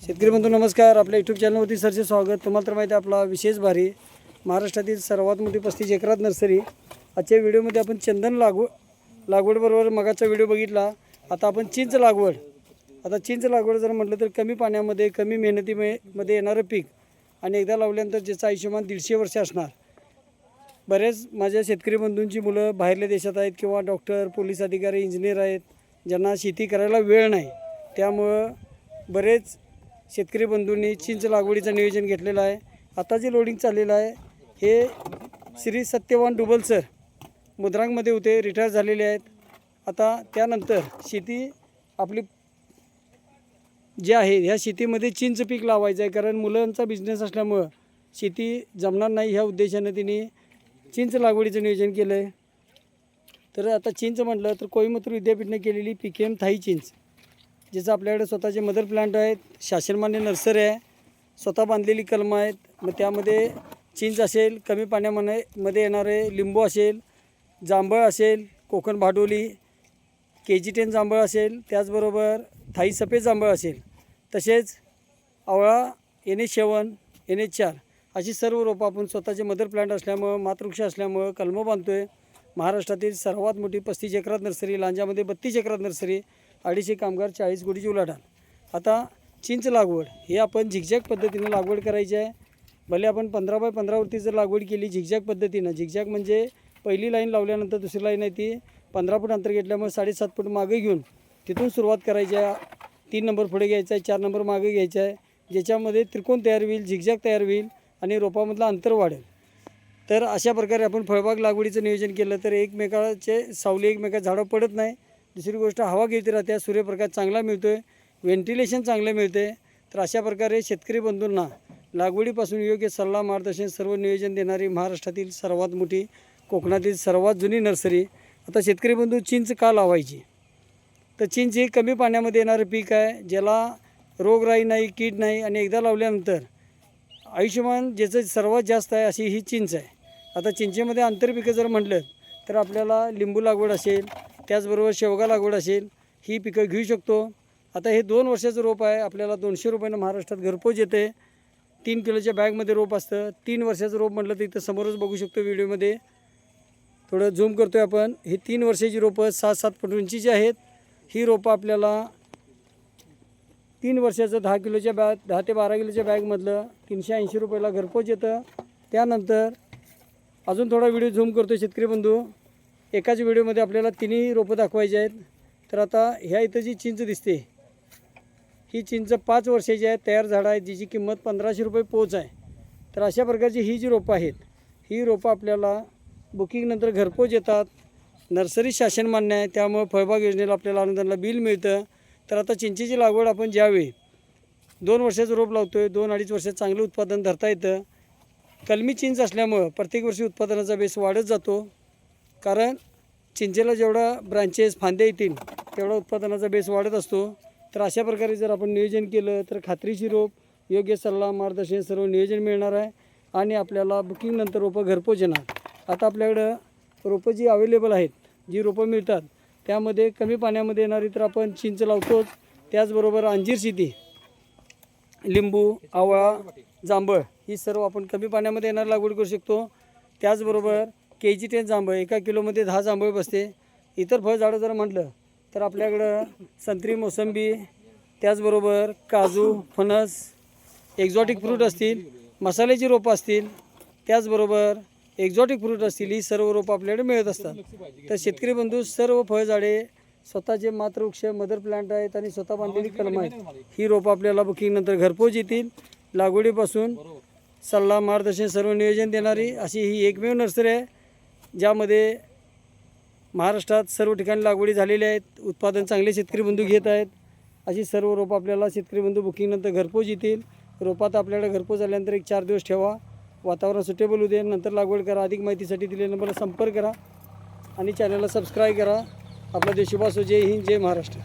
शेतकरी बंधू नमस्कार. आपल्या यूट्यूब चॅनलवरती सरचे स्वागत. तुम्हाला तर माहिती आहे आपला विशेष भारी महाराष्ट्रातील सर्वात मोठी 35 एकरात नर्सरी. आजच्या व्हिडिओमध्ये आपण चंदन लागवडबरोबर मगाचा व्हिडिओ बघितला. आता आपण चिंच लागवड. आता चिंच लागवड जर म्हटलं तर कमी पाण्यामध्ये कमी मेहनतीमध्ये येणारं पीक आणि एकदा लावल्यानंतर ज्याचं आयुष्यमान 150 वर्ष असणार. बरेच माझ्या शेतकरी बंधूंची मुलं बाहेरल्या देशात आहेत किंवा डॉक्टर, पोलीस अधिकारी, इंजिनियर आहेत ज्यांना शेती करायला वेळ नाही. त्यामुळं बरेच शेतकरी बंधूंनी चिंच लागवडीचं नियोजन घेतलेलं आहे. आता जे लोडिंग चाललेलं आहे हे श्री सत्यवान डुबल सर मुद्रांकमध्ये होते, रिटायर झालेले आहेत. आता त्यानंतर शेती आपली जी आहे ह्या शेतीमध्ये चिंच पीक लावायचं आहे, कारण मुलांचा बिझनेस असल्यामुळं शेती जमणार नाही. ह्या उद्देशाने तिने चिंच लागवडीचं नियोजन केलं आहे. तर आता चिंच म्हटलं तर कोइंबतूर विद्यापीठाने केलेली PKM थाई चिंच, ज्याचं आपल्याकडे स्वतःचे मदर प्लांट आहेत, शासनमान्य नर्सरी आहे, स्वतः बांधलेली कलमं आहेत. मग त्यामध्ये चिंच असेल, कमी पाण्यामध्ये येणारे लिंबू असेल, जांभळ असेल, कोकण भाडोली, KG10 जांभळ असेल, त्याचबरोबर थाई सफेद जांभळ असेल, तसेच आवळा, NH7, NH4 अशी सर्व रोपं आपण स्वतःचे मदर प्लांट असल्यामुळं, मातृवृक्ष असल्यामुळं कलमं बांधतो आहे. महाराष्ट्रातील सर्वात मोठी 35 एकरात नर्सरी, लांजामध्ये 32 एकरात नर्सरी, 250 कामगार, 40 कोटीची उलाढाल. आता चिंच लागवड हे आपण झिगझॅग पद्धतीनं लागवड करायची आहे. भले आपण 15 बाय 15वरती जर लागवड केली झिगझॅग पद्धतीनं, झिगझॅग म्हणजे पहिली लाईन लावल्यानंतर दुसरी लाईन आहे ती 15 फूट अंतर घेतल्यामुळे 7.5 फूट मागे घेऊन तिथून सुरुवात करायची आहे. 3 नंबर पुढे घ्यायचा आहे, 4 नंबर मागे घ्यायचा आहे, ज्याच्यामध्ये त्रिकोण तयार होईल, झिगझॅग तयार होईल आणि रोपामधलं अंतर वाढेल. तर अशा प्रकारे आपण फळबाग लागवडीचं नियोजन केलं तर एकमेकाचे सावली एकमेका झाडं पडत नाही. दुसरी गोष्ट हवा घेते राहत्या, सूर्यप्रकाश चांगला मिळतो आहे, व्हेंटिलेशन चांगलं मिळतं आहे. तर अशा प्रकारे शेतकरी बंधूंना लागवडीपासून योग्य सल्ला, मार्गदर्शन, सर्व नियोजन देणारी महाराष्ट्रातील सर्वात मोठी, कोकणातील सर्वात जुनी नर्सरी. आता शेतकरी बंधू चिंच का लावायची? तर चिंच हे कमी पाण्यामध्ये येणारं पीक आहे, ज्याला रोगराई नाही, कीड नाही आणि एकदा लावल्यानंतर आयुष्यमान ज्याचं सर्वात जास्त आहे अशी ही चिंच आहे. आता चिंचेमध्ये आंतरपिकं जर म्हटलं तर आपल्याला लिंबू लागवड असेल, त्याचबरोबर शेवगा लागवड असेल, ही पिकं घेऊ शकतो. आता हे 2 वर्षाचं रोप आहे, आपल्याला 200 रुपयानं महाराष्ट्रात घरपोच येते. 3 किलोच्या बॅगमध्ये रोप असतं. 3 वर्षाचं रोप म्हटलं तर इथं समोरच बघू शकतो व्हिडिओमध्ये, थोडं झूम करतो आहे आपण. ही 3 वर्षाची रोपं 7-7 फूट उंचीची आहेत. ही रोपं आपल्याला 3 वर्षाचं 10 किलोच्या 10 ते 12 किलोच्या बॅगमधलं 380 रुपयाला घरपोच येतं. त्यानंतर अजून थोडा व्हिडिओ झूम करतो शेतकरी बंधू. एकाच व्हिडिओमध्ये आपल्याला तिन्ही रोपं दाखवायचे आहेत. तर आता ह्या इथं जी चिंच दिसते ही चिंच 5 वर्षाची आहे, तयार झाडं आहे, जिची किंमत 1500 रुपये पोच आहे. तर अशा प्रकारची ही जी रोपं आहेत ही रोपं आपल्याला बुकिंगनंतर घरपोच येतात. नर्सरी शासन मान्य आहे, त्यामुळे फळबाग योजनेला आपल्याला अनुदानाला बिल मिळतं. तर आता चिंचेची लागवड आपण ज्यावेळी 2 वर्षाचं रोप लावतो आहे, 2-2.5 वर्षात चांगलं उत्पादन धरता येतं. कलमी चिंच असल्यामुळं प्रत्येक वर्षी उत्पादनाचा बेस वाढत जातो, कारण चिंचेला जेवढा ब्रांचेस, फांद्या येतील तेवढा उत्पादनाचा बेस वाढत असतो. तर अशा प्रकारे जर आपण नियोजन केलं तर खात्रीशीर रोप, योग्य सल्ला, मार्गदर्शन, सर्व नियोजन मिळणार आहे आणि आपल्याला बुकिंगनंतर रोपं घरपोच येणार. आता आपल्याकडं रोपं जी अवेलेबल आहेत, जी रोपं मिळतात त्यामध्ये कमी पाण्यामध्ये येणारी तर आपण चिंच लावतोच. त्याचबरोबर अंजीर शेती, लिंबू, आवळा, जांभळ ही सर्व आपण कमी पाण्यामध्ये येणारी लागवड करू शकतो. त्याचबरोबर KG10 जांभळ, 1 किलोमध्ये 10 जांभळ बसते. इतर फळझाडं जर म्हटलं तर आपल्याकडं संत्री, मोसंबी, त्याचबरोबर काजू, फणस, एक्झॉटिक फ्रूट असतील, मसाल्याची रोपं असतील, त्याचबरोबर एक्झॉटिक फ्रूट असतील, ही सर्व रोपं आपल्याकडे मिळत असतात. तर शेतकरी बंधू सर्व फळझाडे स्वतःचे मातृवृक्ष, मदर प्लांट आहेत आणि स्वतः बांधलेली कलमं आहेत. ही रोपं आपल्याला बुकिंगनंतर घरपोच येतील. लागवडीपासून सल्ला, मार्गदर्शन, सर्व नियोजन देणारी अशी ही एकमेव नर्सरी आहे, ज्यामध्ये महाराष्ट्रात सर्व ठिकाणी लागवडी झालेल्या आहेत. उत्पादन चांगले शेतकरी बंधू घेत आहेत. अशी सर्व रोपं आपल्याला शेतकरी बंधू बुकिंगनंतर घरपोच येतील. रोपात आपल्याला घरपोच आल्यानंतर 1-4 दिवस ठेवा, वातावरण सुटेबल होऊ दे, नंतर लागवड करा. अधिक माहितीसाठी दिलेल्या नंबरला संपर्क करा आणि चॅनलला सबस्क्राईब करा. आपला देश शुभ असो. जय हिंद, जय महाराष्ट्र.